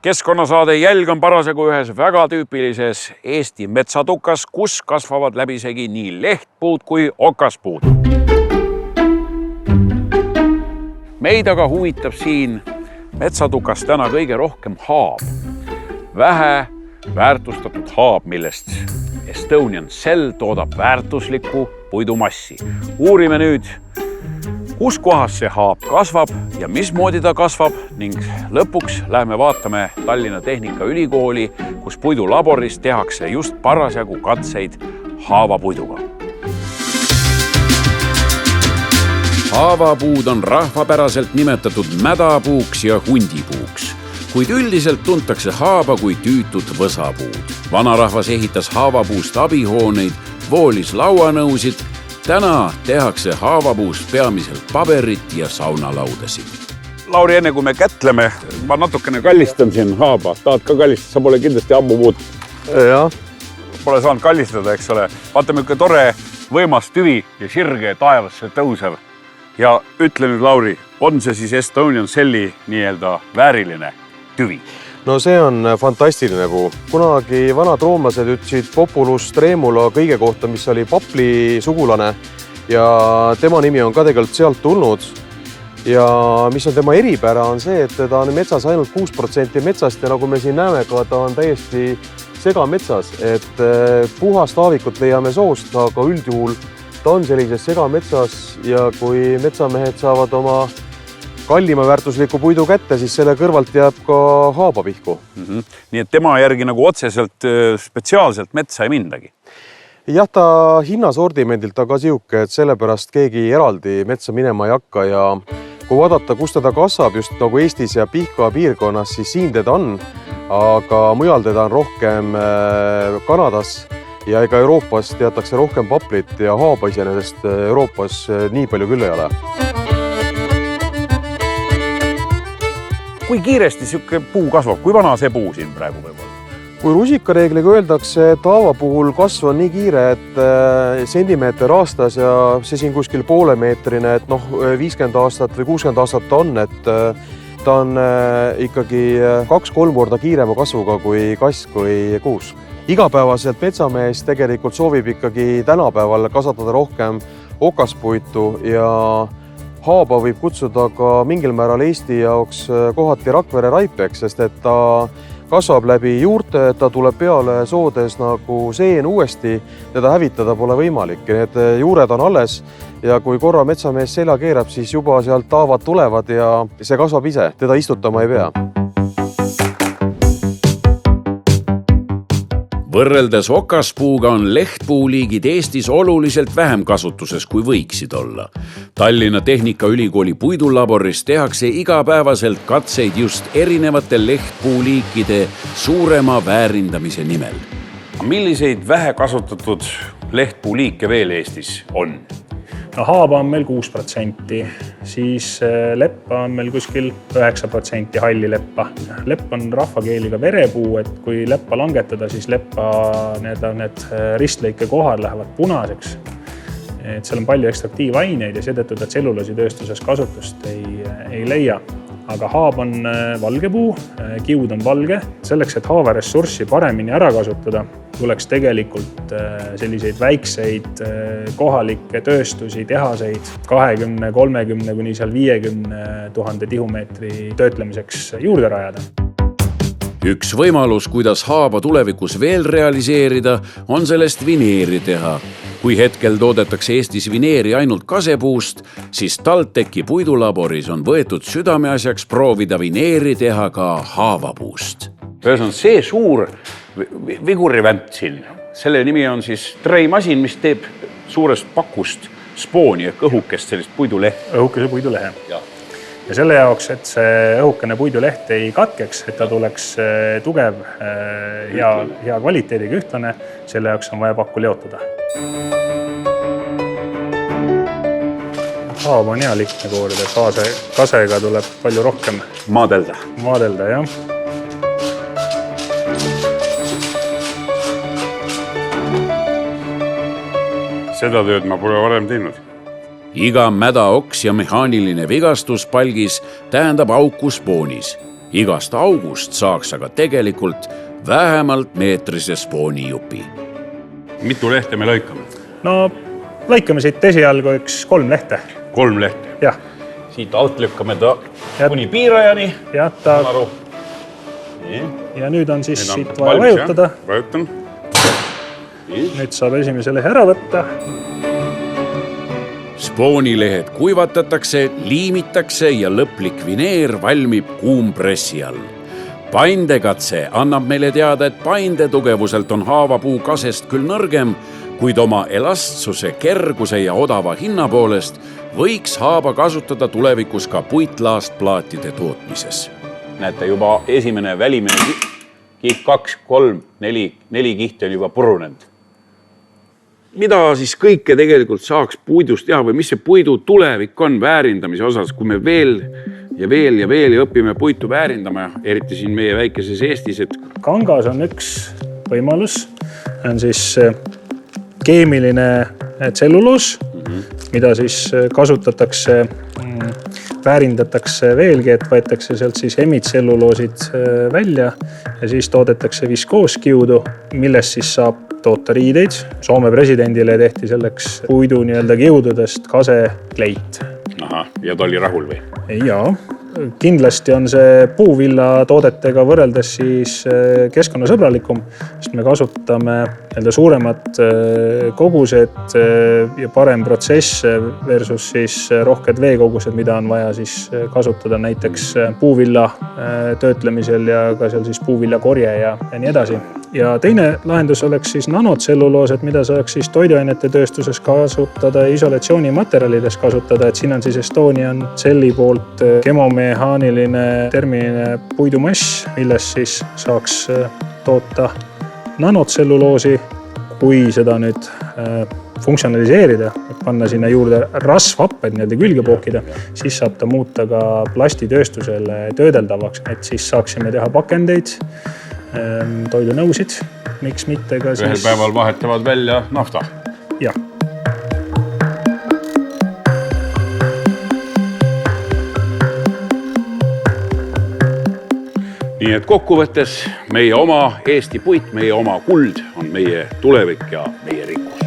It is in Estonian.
Keskkonnasaade Jälg on parasjagu ühes väga tüüpilises Eesti metsatukas, kus kasvavad läbisegi nii lehtpuud kui okaspuud. Meid aga huvitab siin metsatukas täna kõige rohkem haab. Vähe väärtustatud haab, millest Estonian Cell toodab väärtuslikku puidumassi. Uurime nüüd, kus kohas see haab kasvab ja mismoodi ta kasvab ning lõpuks läheme vaatame Tallinna Tehnikaülikooli, kus puidulaboris tehakse just parasjagu katseid haavapuiduga. Haavapuud on rahvapäraselt nimetatud mädapuuks ja hundipuuks, kuid üldiselt tuntakse haaba kui tüütut võsapuud. Vanarahvas ehitas haavapuust abihooneid, voolis lauanõusid. Täna tehakse haavapuust peamiselt paberit ja saunalaudasid. Lauri, enne kui me kätleme, ma natukene kallistan siin haaba. Tahad ka kallistada? Sa pole kindlasti ammu muud. Jah. Pole saanud kallistada, eks ole. Vaatame ikka tore võimas tüvi ja sirge taevasse tõusev. Ja ütle nüüd, Lauri, on see siis Estonian Celli nii-öelda vääriline tüvi? No see on fantastiline puu. Kunagi vanad roomlased ütlesid Populus tremula kõige kohta, mis oli papli sugulane ja tema nimi on ka tegelikult sealt tulnud. Ja mis on tema eripära on see, et ta on metsas ainult 6% metsast ja nagu me siin näeme ka, ta on täiesti segametsas, et puhast aavikut leiame soost, aga üldjuhul ta on sellises segametsas ja kui metsamehed saavad oma kallima väärtusliku puidu kätte, siis selle kõrvalt jääb ka haaba pihku. Nii et tema järgi nagu otseselt spetsiaalselt metsa ei mindagi? Jah, ta hinnasordimendilt aga siuke, et sellepärast keegi eraldi metsa minema ei hakka ja kui vaadata, kus teda kasvab just nagu Eestis ja Pihkva piirkonnas, siis siin teda on, aga mujal teda on rohkem Kanadas ja ega Euroopas teatakse rohkem paplit ja haaba iseenesest Euroopas nii palju küll ei ole. Kui kiiresti siuke puu kasvab? Kui vana see puu siin praegu võib olla? Kui rusikareegliga öeldakse, et haava puhul kasv on nii kiire, et sentimeeter aastas ja see siin kuskil poolemeetrine, et 50 aastat või 60 aastat on, et ta on ikkagi 2-3 korda kiirema kasvuga kui kass kui kuus. Igapäevaselt metsamees tegelikult soovib ikkagi tänapäeval kasvatada rohkem okaspuitu ja haaba võib kutsuda ka mingil määral Eesti jaoks kohati Rakvere raipeks, sest et ta kasvab läbi juurte, ta tuleb peale soodes nagu seen uuesti, teda hävitada pole võimalik. Need juured on alles ja kui korra metsamees selja keerab, siis juba sealt haavad tulevad ja see kasvab ise, teda istutama ei pea. Võrreldes okaspuuga on lehtpuuliigid Eestis oluliselt vähem kasutuses, kui võiksid olla. Tallinna Tehnikaülikooli puidulaboris tehakse igapäevaselt katseid just erinevate lehtpuuliikide suurema väärindamise nimel. Milliseid vähe kasutatud lehtpuuliike veel Eestis on? No, haaba on meil 6%, siis leppa on meil kuskil 9% halli leppa. Lepp on rahvakeeliga verepuu, et kui leppa langetada, siis leppa need ristlõike kohad lähevad punaseks. Et seal on palju ekstraktiivaineid ja seetõttu ta tselluloositööstuses kasutust ei leia. Aga haab on valge puu, kiud on valge. Selleks, et haava ressurssi paremini ära kasutada, tuleks tegelikult selliseid väikseid kohalikke tööstusi, tehaseid 20, 30 kuni 50 000 tihumeetri töötlemiseks juurde rajada. Üks võimalus, kuidas haaba tulevikus veel realiseerida, on sellest vineeri teha. Kui hetkel toodetakse Eestis vineeri ainult kasepuust, siis TalTechi puidulaboris on võetud südameasjaks proovida vineeri teha ka haavapuust. Ühesõnaga, see suur vigurivänt siin, selle nimi on siis treimasin, mis teeb suurest pakust spooni ehk õhukest sellist puidulehe. Õhukese puidulehe. Ja selle jaoks, et see õhukene puiduleht ei katkeks, et ta tuleks tugev ja hea kvaliteediga ühtlane, selle jaoks on vaja pakku leotada. Haab on hea lihtne koorida, kasega tuleb palju rohkem maadelda, jah. Seda tööd ma pole varem teinud. Iga mädaoks ja mehaaniline vigastus palgis tähendab auku spoonis. Igast august saaks aga tegelikult vähemalt meetrise spoonijupi. Mitu lehte me lõikame? No lõikame siit esialgu 3 lehte. 3 lehte. Jah. Siit alt lükkame ta kuni piirajani. Ja, ja nüüd on siis siit vaja vajutada. Vajutan. Nüüd saab esimese lehe ära võtta. Spoonilehed kuivatatakse, liimitakse ja lõplik vineer valmib kuumpressi all. Paindekatse annab meile teada, et painde tugevuselt on haavapuu kasest küll nõrgem, kuid oma elastsuse, kerguse ja odava hinna poolest võiks haaba kasutada tulevikus ka puitlaastplaatide tootmises. Näete, juba esimene välimine kiht 2, 3, 4 kihti on juba purunenud. Mida siis kõike tegelikult saaks puidust teha või mis see puidu tulevik on väärindamise osas, kui me veel õpime puitu väärindama, eriti siin meie väikeses Eestis? Kangas on üks võimalus, on siis keemiline tselluloos, mida siis kasutatakse, väärindatakse veelgi, et võetakse sealt siis hemitselluloosid välja ja siis toodetakse viskooskiudu, millest siis saab toota riideid. Soome presidendile tehti selleks puidu kiududest kasekleit. Aha, ja ta oli rahul või? Jaa, kindlasti on see puuvilla toodetega võrreldes siis keskkonnasõbralikum, sest me kasutame suuremad kogused ja parem protsess versus siis rohked veekogused, mida on vaja siis kasutada näiteks puuvilla töötlemisel ja ka seal siis puuvillakorje ja nii edasi. Ja teine lahendus oleks siis nanotselluloosed, mida saaks siis toiduainete tööstuses kasutada, isolatsioonimaterjalides kasutada, et siin on siis Estonian Celli poolt kemomehaaniline termiline puidumass, millest siis saaks toota nanotselluloosi, kui seda nüüd funktsionaliseerida, panna sinna juurde rasvhapped külge pookida, siis saab ta muuta ka plastitööstusele töödeldavaks, et siis saaksime teha pakendeid, toidunõusid, miks mitte ka siis... Ühel päeval vahetavad välja nafta. Jah. Nii et kokkuvõttes meie oma Eesti puit, meie oma kuld on meie tulevik ja meie rikkus.